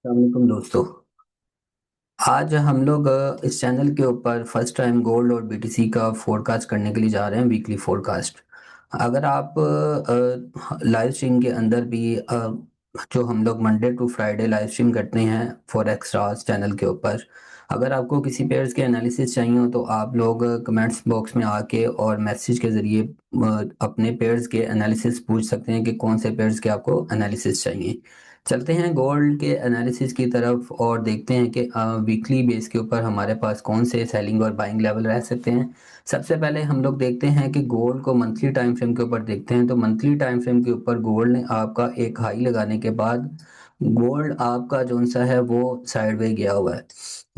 वालेकुम दोस्तों। आज हम लोग इस चैनल के ऊपर फर्स्ट टाइम गोल्ड और बीटीसी का फोरकास्ट करने के लिए जा रहे हैं, वीकली फोरकास्ट। अगर आप लाइव स्ट्रीम के अंदर भी जो हम लोग Monday to Friday live stream करते हैं फॉरेक्स स्टार्स चैनल के ऊपर, अगर आपको किसी पेयर्स के एनालिसिस चाहिए हो तो आप लोग कमेंट्स बॉक्स में आके और मैसेज के ज़रिए अपने पेयर्स के एनालिसिस पूछ सकते हैं कि कौन से पेयर्स के आपको एनालिसिस चाहिए। चलते हैं गोल्ड के एनालिसिस की तरफ और देखते हैं कि वीकली बेस के ऊपर हमारे पास कौन से सेलिंग और बाइंग लेवल रह सकते हैं। सबसे पहले हम लोग देखते हैं कि गोल्ड को मंथली टाइम फ्रेम के ऊपर देखते हैं, तो मंथली टाइम फ्रेम के ऊपर गोल्ड ने आपका एक हाई लगाने के बाद गोल्ड आपका जो सा है वो साइडवे गया हुआ है।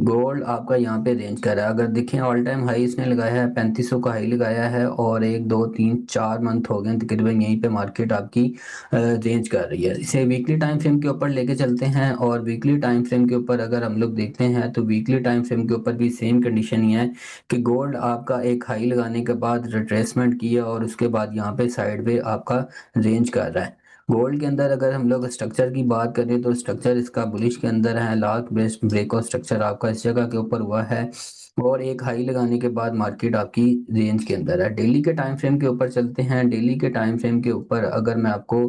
गोल्ड आपका यहाँ पे रेंज कर रहा है, अगर देखें ऑल टाइम हाई इसने लगाया है 3500 का हाई लगाया है और 1 2 3 4 मंथ हो गए तकरीबन यहीं पे मार्केट आपकी रेंज कर रही है। इसे वीकली टाइम फ्रेम के ऊपर लेके चलते हैं और वीकली टाइम फ्रेम के ऊपर अगर हम लोग देखते हैं तो वीकली टाइम फ्रेम के ऊपर भी सेम कंडीशन ही है कि गोल्ड आपका एक हाई लगाने के बाद रिट्रेसमेंट किया और उसके बाद यहाँ पे साइड पे आपका रेंज कर रहा है। गोल्ड के अंदर अगर हम लोग स्ट्रक्चर की बात करें तो स्ट्रक्चर इसका बुलिश के अंदर है, लास्ट बेस्ट ब्रेक और स्ट्रक्चर आपका इस जगह के ऊपर हुआ है और एक हाई लगाने के बाद मार्केट आपकी रेंज के अंदर है। डेली के टाइम फ्रेम के ऊपर चलते हैं। डेली के टाइम फ्रेम के ऊपर अगर मैं आपको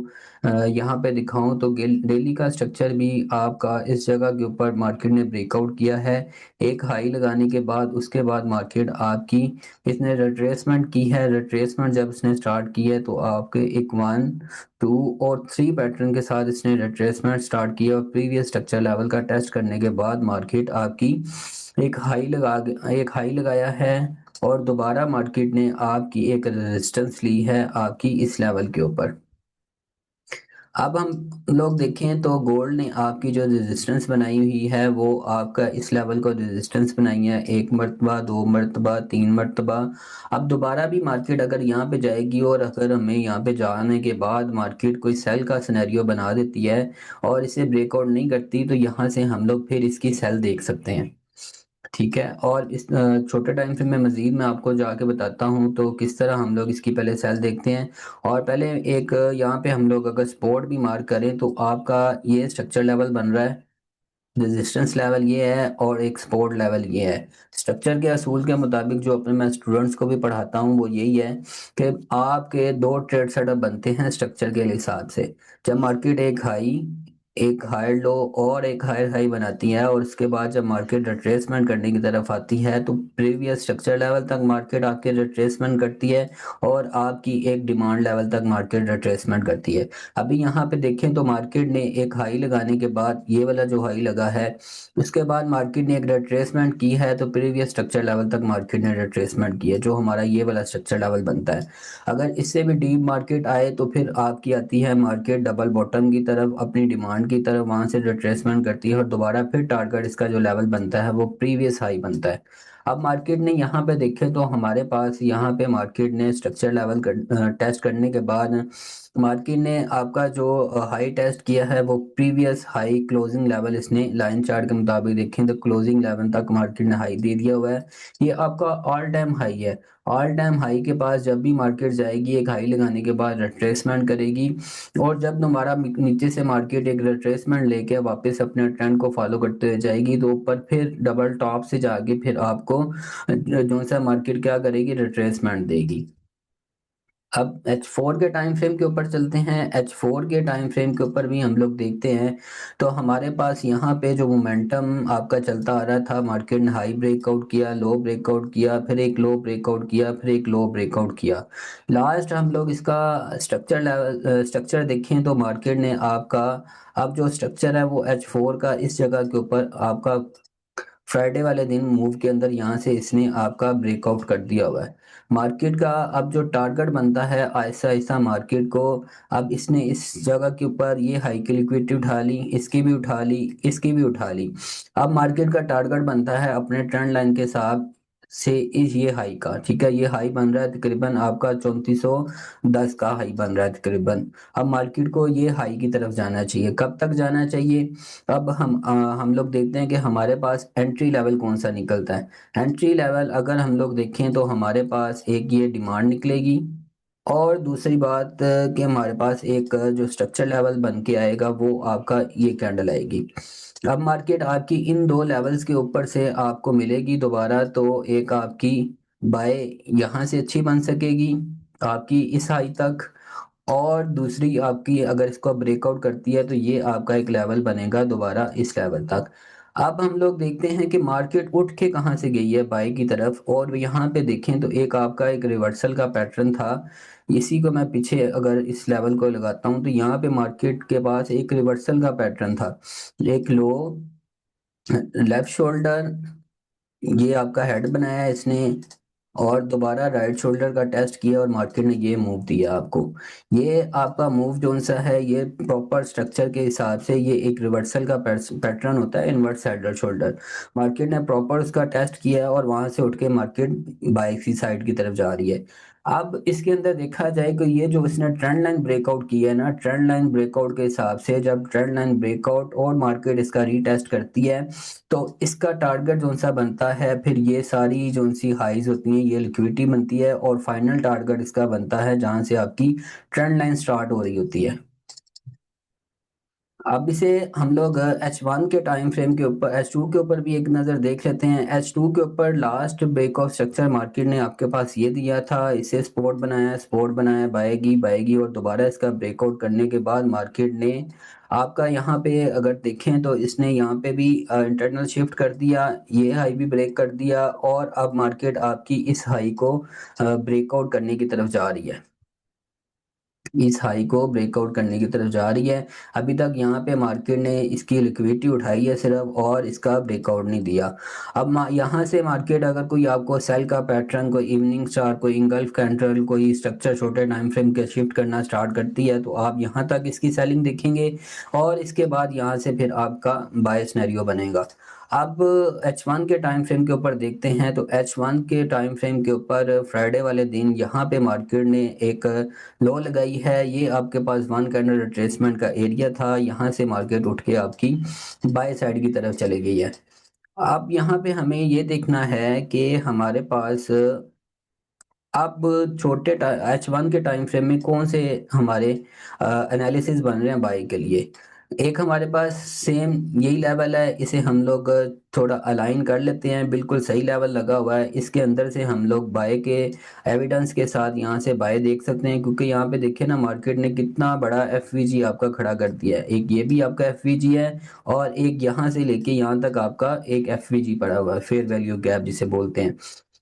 यहाँ पे दिखाऊं तो डेली का स्ट्रक्चर भी आपका इस जगह के ऊपर मार्केट ने ब्रेकआउट किया है एक हाई लगाने के बाद। उसके बाद मार्केट आपकी इसने रिट्रेसमेंट की है। रिट्रेसमेंट जब इसने स्टार्ट की है तो आपके एक 1 2 और 3 पैटर्न के साथ इसने रिट्रेसमेंट स्टार्ट किया और प्रीवियस स्ट्रक्चर लेवल का टेस्ट करने के बाद मार्केट आपकी एक हाई लगाया है और दोबारा मार्केट ने आपकी एक रेजिस्टेंस ली है आपकी इस लेवल के ऊपर। अब हम लोग देखें तो गोल्ड ने आपकी जो रेजिस्टेंस बनाई हुई है वो आपका इस लेवल को रेजिस्टेंस बनाई है, 1 मरतबा 2 मरतबा 3 मरतबा। अब दोबारा भी मार्केट अगर यहाँ पे जाएगी और अगर हमें यहाँ पे जाने के बाद मार्केट कोई सेल का सिनेरियो बना देती है और इसे ब्रेकआउट नहीं करती तो यहाँ से हम लोग फिर इसकी सेल देख सकते हैं। ठीक है, और इस छोटे टाइम फ्रेम में मजीद मैं आपको जाके बताता हूँ तो किस तरह हम लोग इसकी पहले सेल देखते हैं। और पहले एक यहाँ पे हम लोग अगर सपोर्ट भी मार्क करें तो आपका ये स्ट्रक्चर लेवल बन रहा है, रेजिस्टेंस लेवल ये है और एक सपोर्ट लेवल ये है। स्ट्रक्चर के असूल के मुताबिक जो अपने मैं स्टूडेंट्स को भी पढ़ाता हूँ वो यही है कि आपके दो ट्रेड सेटअप बनते हैं स्ट्रक्चर के हिसाब से। जब मार्केट एक हायर लो और एक हायर हाई बनाती है और उसके बाद जब मार्केट रिट्रेसमेंट करने की तरफ आती है तो प्रीवियस स्ट्रक्चर लेवल तक मार्केट आके रिट्रेसमेंट करती है और आपकी एक डिमांड लेवल तक मार्केट रिट्रेसमेंट करती है। अभी यहाँ पे देखें तो मार्केट ने एक हाई लगाने के बाद ये वाला जो हाई लगा है उसके बाद मार्केट ने एक रिट्रेसमेंट की है तो प्रीवियस स्ट्रक्चर लेवल तक मार्केट ने रिट्रेसमेंट की है जो हमारा ये वाला स्ट्रक्चर लेवल बनता है। अगर इससे भी डीप मार्केट आए तो फिर आपकी आती है मार्केट डबल बॉटम की तरफ अपनी डिमांड की तरफ, वहां से रिट्रेसमेंट करती है और दोबारा फिर टारगेट इसका जो लेवल बनता है वो प्रीवियस हाई बनता है। अब मार्केट ने यहाँ पे देखे तो हमारे पास यहाँ पे मार्केट ने स्ट्रक्चर लेवल टेस्ट करने के बाद मार्केट ने आपका जो हाई टेस्ट किया है वो प्रीवियस हाई क्लोजिंग लेवल इसने लाइन चार्ट के मुताबिक देखें तो क्लोजिंग लेवल तक मार्केट ने हाई दे दिया हुआ है। ये आपका ऑल टाइम हाई है। ऑल टाइम हाई के पास जब भी मार्केट जाएगी एक हाई लगाने के बाद रिट्रेसमेंट करेगी और जब दोबारा नीचे से मार्केट एक रिट्रेसमेंट लेके वापस अपने ट्रेंड को फॉलो करते हुए जाएगी तो ऊपर फिर डबल टॉप से जाके फिर आपको जो सा मार्केट क्या करेगी रिट्रेसमेंट देगी। अब H4 के टाइम फ्रेम के ऊपर चलते हैं। H4 के टाइम फ्रेम के ऊपर भी हम लोग देखते हैं तो हमारे पास यहाँ पे जो मोमेंटम आपका चलता आ रहा था, मार्केट ने हाई ब्रेकआउट किया, लो ब्रेकआउट किया, फिर एक लो ब्रेकआउट किया, फिर एक लो ब्रेकआउट किया। लास्ट हम लोग इसका स्ट्रक्चर देखें तो मार्केट ने आपका अब जो स्ट्रक्चर है वो H4 का इस जगह के ऊपर आपका फ्राइडे वाले दिन मूव के अंदर यहाँ से इसने आपका ब्रेकआउट कर दिया हुआ है। मार्केट का अब जो टारगेट बनता है ऐसा ऐसा मार्केट को, अब इसने इस जगह के ऊपर ये हाई की लिक्विडिटी उठा ली, इसकी भी उठा ली, इसकी भी उठा ली। अब मार्केट का टारगेट बनता है अपने ट्रेंड लाइन के हिसाब से इस ये हाई का। ठीक है, ये हाई बन रहा है तकरीबन आपका 3410 का हाई बन रहा है तकरीबन। अब मार्केट को ये हाई की तरफ जाना चाहिए, कब तक जाना चाहिए? अब हम लोग देखते हैं कि हमारे पास एंट्री लेवल कौन सा निकलता है। एंट्री लेवल अगर हम लोग देखें तो हमारे पास एक ये डिमांड निकलेगी और दूसरी बात कि हमारे पास एक जो स्ट्रक्चर लेवल बन के आएगा वो आपका ये कैंडल आएगी। अब मार्केट आपकी इन दो लेवल्स के ऊपर से आपको मिलेगी दोबारा, तो एक आपकी बाय यहाँ से अच्छी बन सकेगी आपकी इस हाई तक, और दूसरी आपकी अगर इसको ब्रेकआउट करती है तो ये आपका एक लेवल बनेगा दोबारा इस लेवल तक। अब हम लोग देखते हैं कि मार्केट उठ के कहाँ से गई है बाई की तरफ, और यहाँ पे देखें तो एक आपका एक रिवर्सल का पैटर्न था। इसी को मैं पीछे अगर इस लेवल को लगाता हूँ तो यहाँ पे मार्केट के पास एक रिवर्सल का पैटर्न था, एक लो, लेफ्ट शोल्डर, ये आपका हेड बनाया है इसने, और दोबारा राइट शोल्डर का टेस्ट किया और मार्केट ने ये मूव दिया आपको। ये आपका मूव जो सा है ये प्रॉपर स्ट्रक्चर के हिसाब से ये एक रिवर्सल का पैटर्न होता है, इनवर्ट साइडर शोल्डर। मार्केट ने प्रॉपर उसका टेस्ट किया है और वहां से उठ के मार्केट बाय की साइड की तरफ जा रही है। अब इसके अंदर देखा जाए कि ये जो इसने ट्रेंड लाइन ब्रेकआउट किया है ना, ट्रेंड लाइन ब्रेकआउट के हिसाब से जब ट्रेंड लाइन ब्रेकआउट और मार्केट इसका रीटेस्ट करती है तो इसका टारगेट जो सा बनता है, फिर ये सारी जो सी हाइज होती हैं ये लिक्विडिटी बनती है, और फाइनल टारगेट इसका बनता है जहां से आपकी ट्रेंड लाइन स्टार्ट हो रही होती है। अब इसे हम लोग H1 के टाइम फ्रेम के ऊपर, H2 के ऊपर भी एक नज़र देख लेते हैं। H2 के ऊपर last break of structure market ने आपके पास ये दिया था, इसे सपोर्ट बनाया, बाएगी बाएगी, और दोबारा इसका ब्रेकआउट करने के बाद मार्केट ने आपका यहाँ पे अगर देखें तो इसने यहाँ पे भी इंटरनल शिफ्ट कर दिया, ये हाई भी ब्रेक कर दिया, और अब मार्केट आपकी इस हाई को ब्रेकआउट करने की तरफ जा रही है, इस हाई को ब्रेकआउट करने की तरफ जा रही है। अभी तक यहाँ पे मार्केट ने इसकी लिक्विडिटी उठाई है सिर्फ, और इसका ब्रेकआउट नहीं दिया। अब यहाँ से मार्केट अगर कोई आपको सेल का पैटर्न, कोई इवनिंग स्टार, कोई इंगल्फ कैंडल, कोई स्ट्रक्चर छोटे टाइम फ्रेम के शिफ्ट करना स्टार्ट करती है तो आप यहाँ तक इसकी सेलिंग देखेंगे, और इसके बाद यहाँ से फिर आपका बाय सिनेरियो बनेगा। अब H1 के टाइम फ्रेम के ऊपर देखते हैं, तो H1 के टाइम फ्रेम के ऊपर फ्राइडे वाले दिन यहाँ पे मार्केट ने एक लो लगाई है। ये आपके पास वन कैंडल रिट्रेसमेंट का एरिया था, यहाँ से मार्केट उठ के आपकी बाय साइड की तरफ चली गई है। अब यहाँ पे हमें ये देखना है कि हमारे पास अब छोटे H1 के टाइम फ्रेम में कौन से हमारे एनालिसिस बन रहे हैं बाई के लिए। एक हमारे पास सेम यही लेवल है, इसे हम लोग थोड़ा अलाइन कर लेते हैं, बिल्कुल सही लेवल लगा हुआ है, इसके अंदर से हम लोग बाय के एविडेंस के साथ यहाँ से बाय देख सकते हैं, क्योंकि यहाँ पे देखिए ना मार्केट ने कितना बड़ा एफवीजी आपका खड़ा कर दिया है। एक ये भी आपका एफवीजी है, और एक यहाँ से लेके यहाँ तक आपका एक एफवीजी पड़ा हुआ है, फेयर वैल्यू गैप जिसे बोलते हैं।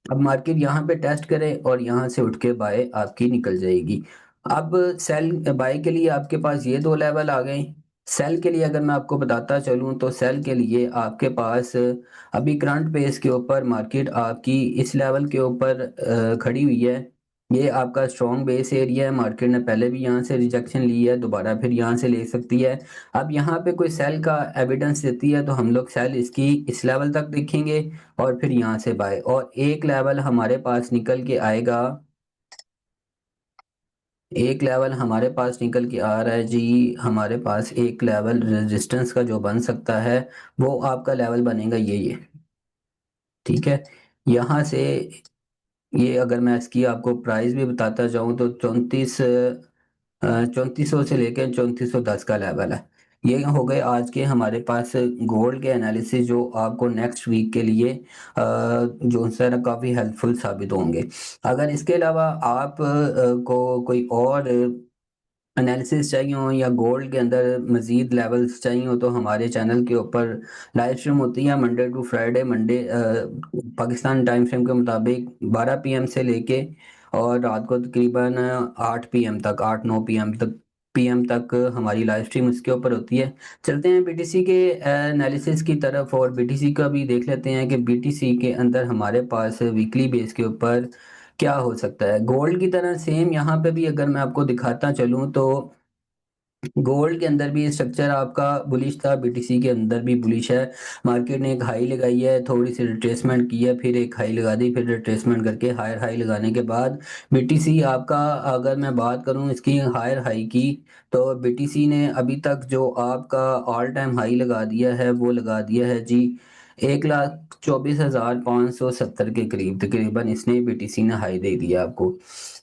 अब मार्केट यहाँ पे टेस्ट करे और यहाँ से उठ के बाय आपकी निकल जाएगी। अब सेल बाय के लिए आपके पास ये दो लेवल आ गए। सेल के लिए अगर मैं आपको बताता चलूं तो सेल के लिए आपके पास अभी करंट बेस के ऊपर मार्केट आपकी इस लेवल के ऊपर खड़ी हुई है। ये आपका स्ट्रॉन्ग बेस एरिया है, मार्केट ने पहले भी यहाँ से रिजेक्शन ली है, दोबारा फिर यहाँ से ले सकती है। अब यहाँ पे कोई सेल का एविडेंस देती है तो हम लोग सेल इसकी इस लेवल तक देखेंगे, और फिर यहाँ से बाय, और एक लेवल हमारे पास निकल के आएगा, एक लेवल हमारे पास निकल के आ रहा है जी। हमारे पास एक लेवल रेजिस्टेंस का जो बन सकता है वो आपका लेवल बनेगा ये, ठीक है। यहाँ से ये अगर मैं इसकी आपको प्राइस भी बताता जाऊं तो 3400 से लेकर 3410 का लेवल है। ये हो गए आज के हमारे पास गोल्ड के एनालिसिस, जो आपको नेक्स्ट वीक के लिए जो सर काफ़ी हेल्पफुल साबित होंगे। अगर इसके अलावा आप को कोई और एनालिसिस चाहिए हो या गोल्ड के अंदर मजीद लेवल्स चाहिए हो तो हमारे चैनल के ऊपर लाइव स्ट्रीम होती है Monday to Friday. Monday Pakistan time frame के मुताबिक 12 PM से लेके और रात को तकरीबन 8 PM तक, 8-9 PM तक हमारी लाइव स्ट्रीम उसके ऊपर होती है। चलते हैं बीटीसी के एनालिसिस की तरफ, और बीटीसी का भी देख लेते हैं कि बीटीसी के अंदर हमारे पास वीकली बेस के ऊपर क्या हो सकता है। गोल्ड की तरह सेम यहाँ पे भी अगर मैं आपको दिखाता चलूँ तो गोल्ड के अंदर भी स्ट्रक्चर आपका बुलिश था, बीटीसी के अंदर भी बुलिश है। मार्केट ने एक हाई लगाई है, थोड़ी सी रिट्रेसमेंट की है, फिर एक हाई लगा दी, फिर रिट्रेसमेंट करके हायर हाई लगाने के बाद बीटीसी आपका, अगर मैं बात करूं इसकी हायर हाई की, तो बीटीसी ने अभी तक जो आपका ऑल टाइम हाई लगा दिया है वो लगा दिया है जी 1,24,570 के करीब तकरीबन इसने बीटीसी ने हाई दे दिया आपको।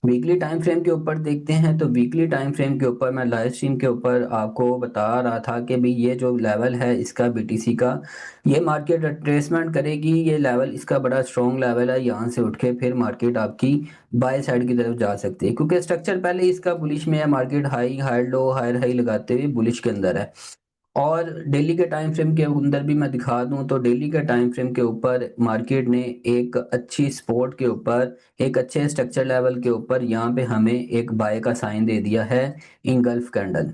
वीकली टाइम फ्रेम के ऊपर देखते हैं तो वीकली टाइम फ्रेम के ऊपर मैं लाइव स्ट्रीम के ऊपर आपको बता रहा था कि भाई ये जो लेवल है इसका बीटीसी का, ये मार्केट रिट्रेसमेंट करेगी, ये लेवल इसका बड़ा स्ट्रॉन्ग लेवल है, यहाँ से उठ के फिर मार्केट आपकी बाय साइड की तरफ जा सकती है, क्योंकि स्ट्रक्चर पहले इसका बुलिश में है, market high high low higher high लगाते हुए बुलिश के अंदर है। और डेली के टाइम फ्रेम के अंदर भी मैं दिखा दूं तो डेली के टाइम फ्रेम के ऊपर मार्केट ने एक अच्छी सपोर्ट के ऊपर, एक अच्छे स्ट्रक्चर लेवल के ऊपर यहाँ पे हमें एक बाय का साइन दे दिया है, इंगल्फ कैंडल।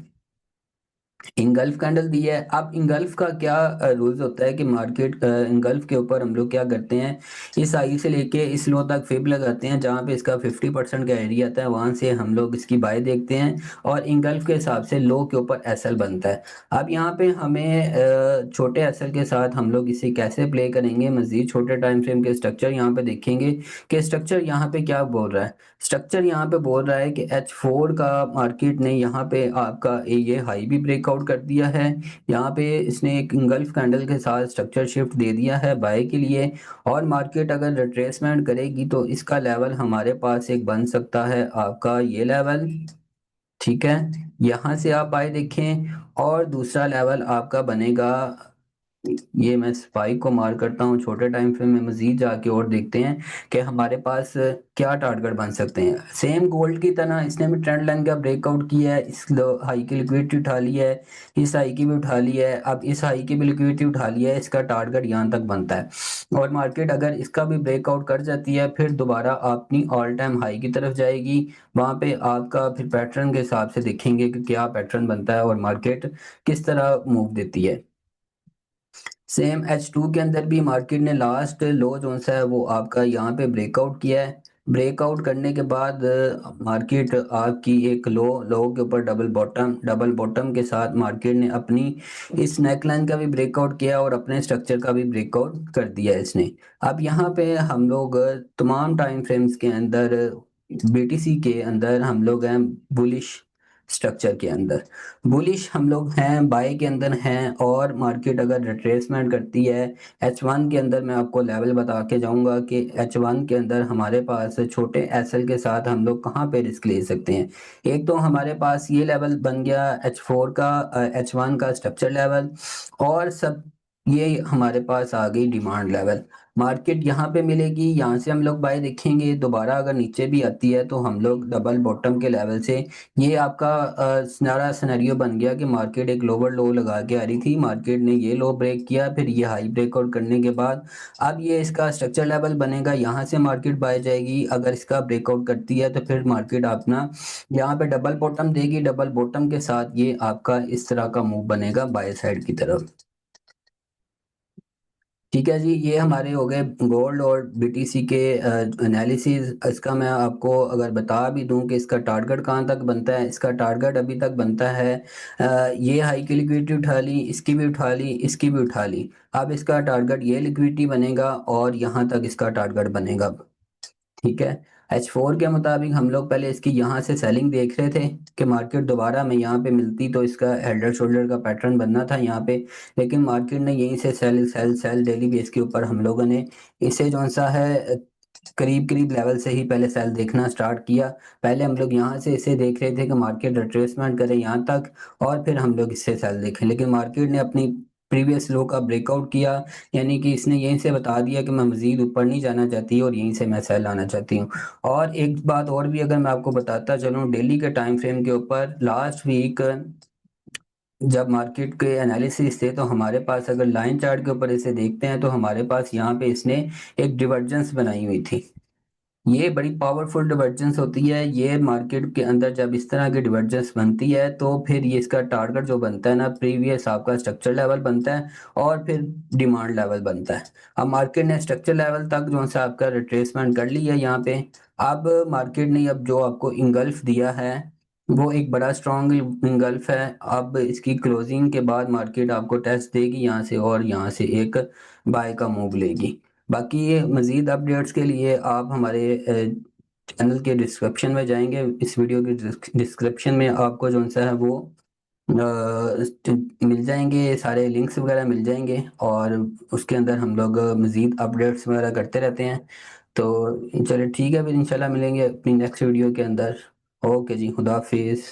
इंगल्फ कैंडल दी है। अब इंगल्फ का क्या रूल्स होता है कि मार्केट इंगल्फ के ऊपर हम लोग क्या करते हैं, इस हाई से लेके इस लो तक फिब लगाते हैं, जहाँ पे इसका 50% का एरिया आता है वहां से हम लोग इसकी बाय देखते हैं, और इंगल्फ के हिसाब से लो के ऊपर एसएल बनता है। अब यहाँ पे हमें छोटे एसएल के साथ हम लोग इसे कैसे प्ले करेंगे, मजीद छोटे टाइम फ्रेम के स्ट्रक्चर यहाँ पे देखेंगे कि स्ट्रक्चर यहाँ पे क्या बोल रहा है। स्ट्रक्चर यहाँ पे बोल रहा है कि H4 का मार्केट ने यहाँ पे आपका ये हाई भी ब्रेकआउट कर दिया है, यहाँ पे इसने एक इंगल्फ कैंडल के साथ स्ट्रक्चर शिफ्ट दे दिया है बाय के लिए, और मार्केट अगर रिट्रेसमेंट करेगी तो इसका लेवल हमारे पास एक बन सकता है आपका ये लेवल। ठीक है, यहाँ से आप बाय देखें, और दूसरा लेवल आपका बनेगा, ये मैं स्पाइक को मार करता हूँ छोटे टाइम फ्रेम में, मजीद जाके और देखते हैं कि हमारे पास क्या टारगेट बन सकते हैं। सेम गोल्ड की तरह इसने भी ट्रेंड लाइन का ब्रेकआउट किया है, इस हाई की लिक्विडिटी उठा ली है, इस हाई की भी उठा ली है, अब इस हाई की भी लिक्विडिटी उठा लिया है, इसका टारगेट यहाँ तक बनता है। और मार्केट अगर इसका भी ब्रेकआउट कर जाती है फिर दोबारा अपनी ऑल टाइम हाई की तरफ जाएगी, वहां पे आपका फिर पैटर्न के हिसाब से देखेंगे कि क्या पैटर्न बनता है और मार्केट किस तरह मूव देती है। सेम H2 के अंदर भी मार्केट ने लास्ट लो जो सा है वो आपका यहाँ पे ब्रेकआउट किया है। ब्रेकआउट करने के बाद मार्केट आपकी एक लो लो के ऊपर डबल बॉटम के साथ मार्केट ने अपनी इस नेकलाइन का भी ब्रेकआउट किया और अपने स्ट्रक्चर का भी ब्रेकआउट कर दिया है इसने। अब यहाँ पे हम लोग तमाम टाइम फ्रेम्स के अंदर बीटीसी के अंदर हम लोग हैं बुलिश स्ट्रक्चर के अंदर, बुलिश हम लोग हैं, बाय के अंदर हैं, और मार्केट अगर रिट्रेसमेंट करती है H1 के अंदर, मैं आपको लेवल बता के जाऊंगा कि H1 के अंदर हमारे पास छोटे एसएल के साथ हम लोग कहाँ पे रिस्क ले सकते हैं। एक तो हमारे पास ये लेवल बन गया H4 का, H1 का स्ट्रक्चर लेवल, और सब ये हमारे पास आ गई डिमांड लेवल। मार्केट यहाँ पे मिलेगी, यहाँ से हम लोग बाय देखेंगे, दोबारा अगर नीचे भी आती है तो हम लोग डबल बॉटम के लेवल से, ये आपका सारा सिनेरियो बन गया कि मार्केट एक लोअर लो लगा के आ रही थी, मार्केट ने ये लो ब्रेक किया, फिर ये हाई ब्रेकआउट करने के बाद अब ये इसका स्ट्रक्चर लेवल बनेगा, यहाँ से मार्केट बाय जाएगी, अगर इसका ब्रेकआउट करती है तो फिर मार्केट अपना यहाँ पे डबल बॉटम देगी, डबल बॉटम के साथ ये आपका इस तरह का मूव बनेगा बाय साइड की तरफ। ठीक है जी, ये हमारे हो गए गोल्ड और बीटीसी के एनालिसिस। इसका मैं आपको अगर बता भी दूं कि इसका टारगेट कहाँ तक बनता है, इसका टारगेट अभी तक बनता है ये हाई की लिक्विडिटी उठा ली, इसकी भी उठा ली, इसकी भी उठा ली, अब इसका टारगेट ये लिक्विडिटी बनेगा और यहाँ तक इसका टारगेट बनेगा। ठीक है, H4 के मुताबिक हम लोग पहले इसकी यहाँ से सेलिंग देख रहे थे कि मार्केट दोबारा में यहाँ पे मिलती तो इसका हेल्डर शोल्डर का पैटर्न बनना था यहाँ पे, लेकिन मार्केट ने यहीं से sell sell sell daily base के ऊपर हम लोगों ने इसे जो सा है करीब करीब लेवल से ही पहले सेल देखना स्टार्ट किया। पहले हम लोग यहाँ से इसे देख रहे थे कि मार्केट रिट्रेसमेंट करे यहाँ तक, और फिर हम लोग इससे सेल देखें, लेकिन मार्केट ने अपनी प्रीवियस लो का ब्रेकआउट किया, यानी कि इसने यहीं से बता दिया कि मैं मजीद ऊपर नहीं जाना चाहती और यहीं से मैं सेल आना चाहती हूँ। और एक बात और भी अगर मैं आपको बताता चलूँ डेली के टाइम फ्रेम के ऊपर, लास्ट वीक जब मार्केट के एनालिसिस थे तो हमारे पास अगर लाइन चार्ट के ऊपर इसे देखते हैं तो हमारे पास यहाँ पे इसने एक डिवर्जेंस बनाई हुई थी। ये बड़ी पावरफुल डिवर्जेंस होती है, ये मार्केट के अंदर जब इस तरह की डिवर्जेंस बनती है तो फिर ये इसका टारगेट जो बनता है ना, प्रीवियस आपका स्ट्रक्चर लेवल बनता है और फिर डिमांड लेवल बनता है। अब मार्केट ने स्ट्रक्चर लेवल तक जो है आपका रिट्रेसमेंट कर लिया यहाँ पे। अब मार्केट ने अब जो आपको इंगल्फ दिया है वो एक बड़ा स्ट्रॉन्ग इंगल्फ है, अब इसकी क्लोजिंग के बाद मार्केट आपको टेस्ट देगी यहाँ से और यहाँ से एक बाय का मूव लेगी। बाकी ये मज़ीद अपडेट्स के लिए आप हमारे चैनल के डिस्क्रिप्शन में जाएंगे, इस वीडियो के डिस्क्रिप्शन में आपको जो सा है वो मिल जाएंगे, सारे लिंक्स वगैरह मिल जाएंगे, और उसके अंदर हम लोग मज़ीद अपडेट्स वगैरह करते रहते हैं। तो चलिए ठीक है, फिर इंशाल्लाह मिलेंगे अपनी नेक्स्ट वीडियो के अंदर। ओके जी, खुदा हाफिज़।